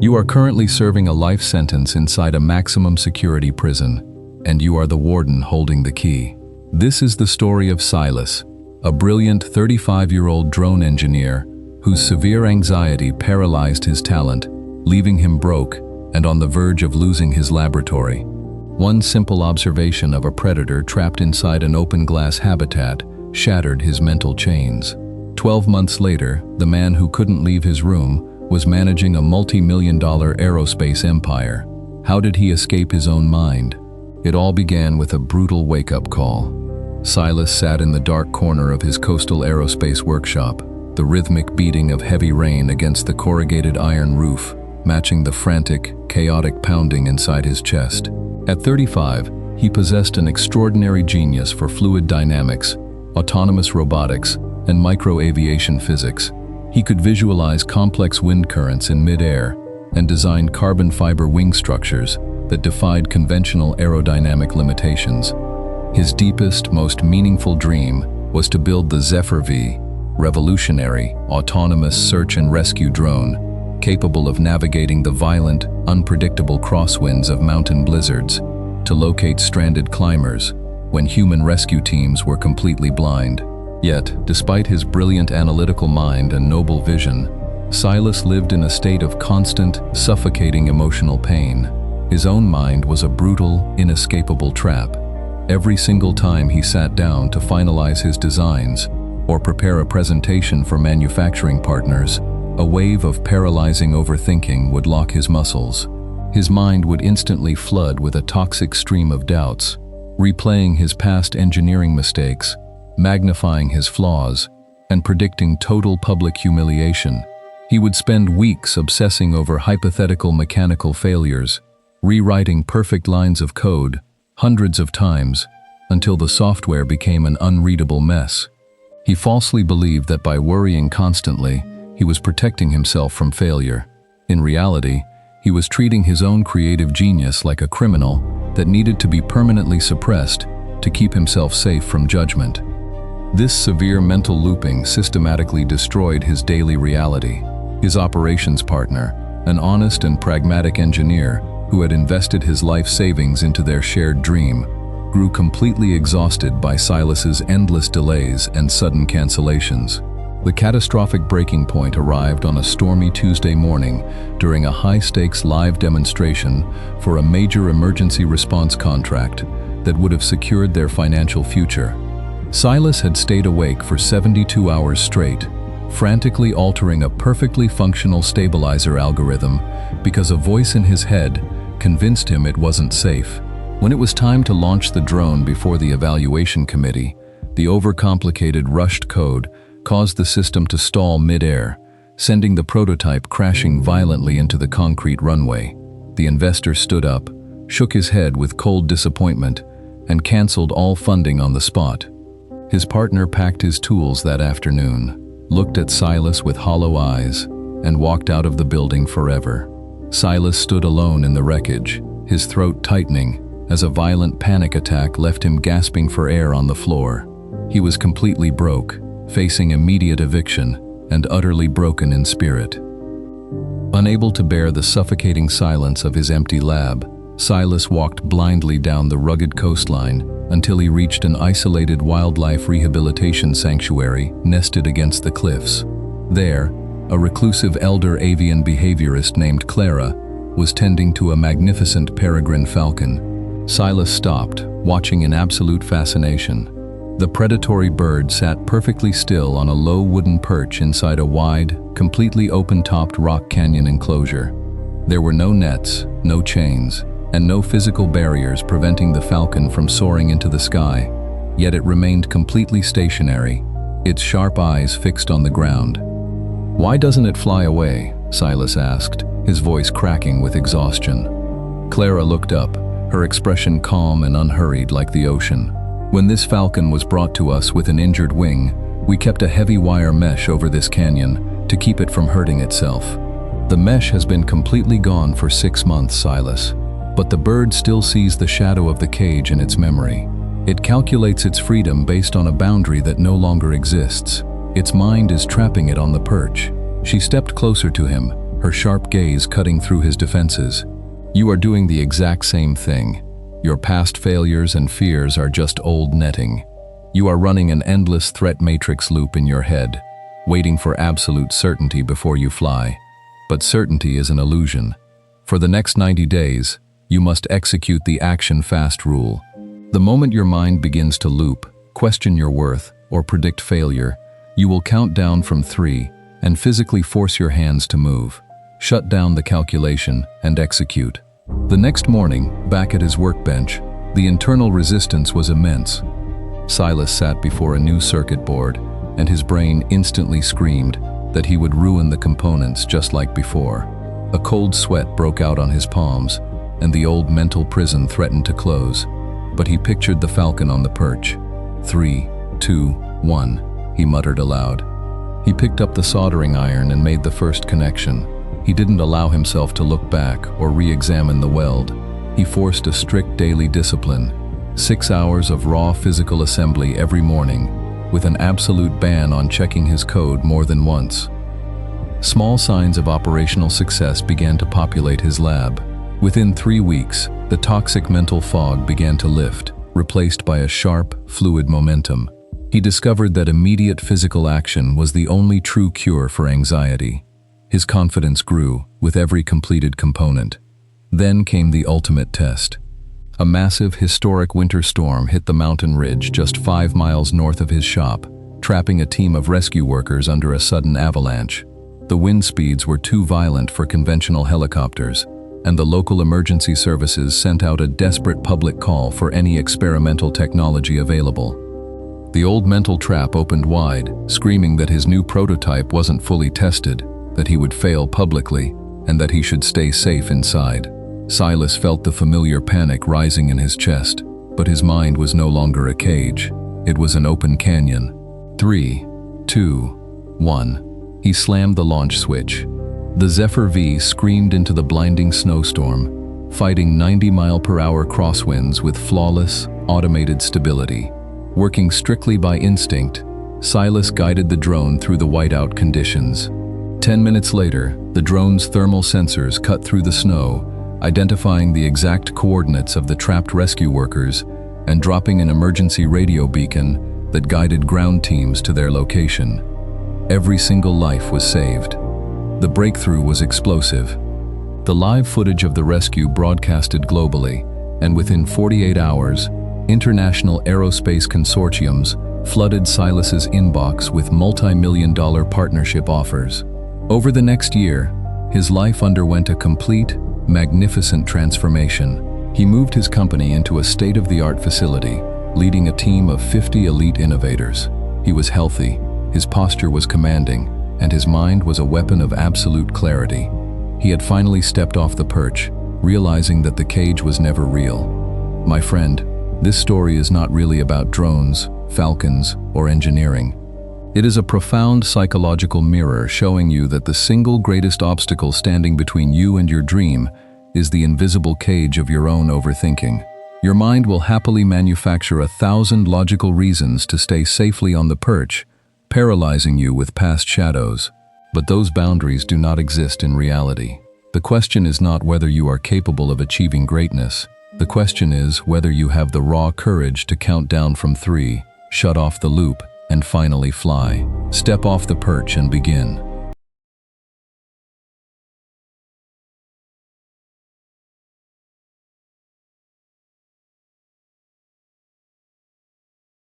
You are currently serving a life sentence inside a maximum security prison, and you are the warden holding the key. This is the story of Silas, a brilliant 35-year-old drone engineer whose severe anxiety paralyzed his talent, leaving him broke and on the verge of losing his laboratory. One simple observation of a predator trapped inside an open-glass habitat shattered his mental chains. 12 months later, the man who couldn't leave his room was managing a multi-million-dollar aerospace empire. How did he escape his own mind? It all began with a brutal wake-up call. Silas sat in the dark corner of his coastal aerospace workshop, the rhythmic beating of heavy rain against the corrugated iron roof, matching the frantic, chaotic pounding inside his chest. At 35, he possessed an extraordinary genius for fluid dynamics, autonomous robotics, and micro-aviation physics. He could visualize complex wind currents in mid-air and design carbon fiber wing structures that defied conventional aerodynamic limitations. His deepest, most meaningful dream was to build the Zephyr V, revolutionary, autonomous search and rescue drone, capable of navigating the violent, unpredictable crosswinds of mountain blizzards to locate stranded climbers when human rescue teams were completely blind. Yet, despite his brilliant analytical mind and noble vision, Silas lived in a state of constant, suffocating emotional pain. His own mind was a brutal, inescapable trap. Every single time he sat down to finalize his designs or prepare a presentation for manufacturing partners, a wave of paralyzing overthinking would lock his muscles. His mind would instantly flood with a toxic stream of doubts, replaying his past engineering mistakes, magnifying his flaws, and predicting total public humiliation. He would spend weeks obsessing over hypothetical mechanical failures, rewriting perfect lines of code hundreds of times until the software became an unreadable mess. He falsely believed that by worrying constantly, he was protecting himself from failure. In reality, he was treating his own creative genius like a criminal that needed to be permanently suppressed to keep himself safe from judgment. This severe mental looping systematically destroyed his daily reality. His operations partner, an honest and pragmatic engineer who had invested his life savings into their shared dream, grew completely exhausted by Silas's endless delays and sudden cancellations. The catastrophic breaking point arrived on a stormy Tuesday morning during a high-stakes live demonstration for a major emergency response contract that would have secured their financial future. Silas had stayed awake for 72 hours straight, frantically altering a perfectly functional stabilizer algorithm because a voice in his head convinced him it wasn't safe. When it was time to launch the drone before the evaluation committee, the overcomplicated, rushed code caused the system to stall mid-air, sending the prototype crashing violently into the concrete runway. The investor stood up, shook his head with cold disappointment, and canceled all funding on the spot. His partner packed his tools that afternoon, looked at Silas with hollow eyes, and walked out of the building forever. Silas stood alone in the wreckage, his throat tightening as a violent panic attack left him gasping for air on the floor. He was completely broke, facing immediate eviction, and utterly broken in spirit. Unable to bear the suffocating silence of his empty lab, Silas walked blindly down the rugged coastline until he reached an isolated wildlife rehabilitation sanctuary nested against the cliffs. There, a reclusive elder avian behaviorist named Clara was tending to a magnificent peregrine falcon. Silas stopped, watching in absolute fascination. The predatory bird sat perfectly still on a low wooden perch inside a wide, completely open-topped rock canyon enclosure. There were no nets, no chains, and no physical barriers preventing the falcon from soaring into the sky, yet it remained completely stationary, its sharp eyes fixed on the ground. "Why doesn't it fly away?" Silas asked, his voice cracking with exhaustion. Clara looked up, her expression calm and unhurried like the ocean. "When this falcon was brought to us with an injured wing, we kept a heavy wire mesh over this canyon to keep it from hurting itself. The mesh has been completely gone for 6 months, Silas. But the bird still sees the shadow of the cage in its memory. It calculates its freedom based on a boundary that no longer exists. Its mind is trapping it on the perch." She stepped closer to him, her sharp gaze cutting through his defenses. You are doing the exact same thing. Your past failures and fears are just old netting. You are running an endless threat matrix loop in your head, waiting for absolute certainty before you fly. But certainty is an illusion. For the next 90 days, you must execute the action fast rule. The moment your mind begins to loop, question your worth, or predict failure, you will count down from 3 and physically force your hands to move. Shut down the calculation and execute. The next morning, back at his workbench, the internal resistance was immense. Silas sat before a new circuit board, and his brain instantly screamed that he would ruin the components just like before. A cold sweat broke out on his palms, and the old mental prison threatened to close. But he pictured the falcon on the perch. 3, 2, 1, he muttered aloud. He picked up the soldering iron and made the first connection. He didn't allow himself to look back or re-examine the weld. He forced a strict daily discipline, 6 hours of raw physical assembly every morning, with an absolute ban on checking his code more than once. Small signs of operational success began to populate his lab. Within 3 weeks, the toxic mental fog began to lift, replaced by a sharp, fluid momentum. He discovered that immediate physical action was the only true cure for anxiety. His confidence grew with every completed component. Then came the ultimate test. A massive, historic winter storm hit the mountain ridge just 5 miles north of his shop, trapping a team of rescue workers under a sudden avalanche. The wind speeds were too violent for conventional helicopters, and the local emergency services sent out a desperate public call for any experimental technology available. The old mental trap opened wide, screaming that his new prototype wasn't fully tested, that he would fail publicly, and that he should stay safe inside. Silas felt the familiar panic rising in his chest, but his mind was no longer a cage. It was an open canyon. 3, 2, 1. He slammed the launch switch. The Zephyr V screamed into the blinding snowstorm, fighting 90-mile-per-hour crosswinds with flawless, automated stability. Working strictly by instinct, Silas guided the drone through the whiteout conditions. 10 minutes later, the drone's thermal sensors cut through the snow, identifying the exact coordinates of the trapped rescue workers and dropping an emergency radio beacon that guided ground teams to their location. Every single life was saved. The breakthrough was explosive. The live footage of the rescue broadcasted globally, and within 48 hours, international aerospace consortiums flooded Silas's inbox with multi-million-dollar partnership offers. Over the next year, his life underwent a complete, magnificent transformation. He moved his company into a state-of-the-art facility, leading a team of 50 elite innovators. He was healthy, his posture was commanding, and his mind was a weapon of absolute clarity. He had finally stepped off the perch, realizing that the cage was never real. My friend, this story is not really about drones, falcons, or engineering. It is a profound psychological mirror showing you that the single greatest obstacle standing between you and your dream is the invisible cage of your own overthinking. Your mind will happily manufacture 1,000 logical reasons to stay safely on the perch, paralyzing you with past shadows. But those boundaries do not exist in reality. The question is not whether you are capable of achieving greatness. The question is whether you have the raw courage to count down from 3, shut off the loop, and finally fly. Step off the perch and begin.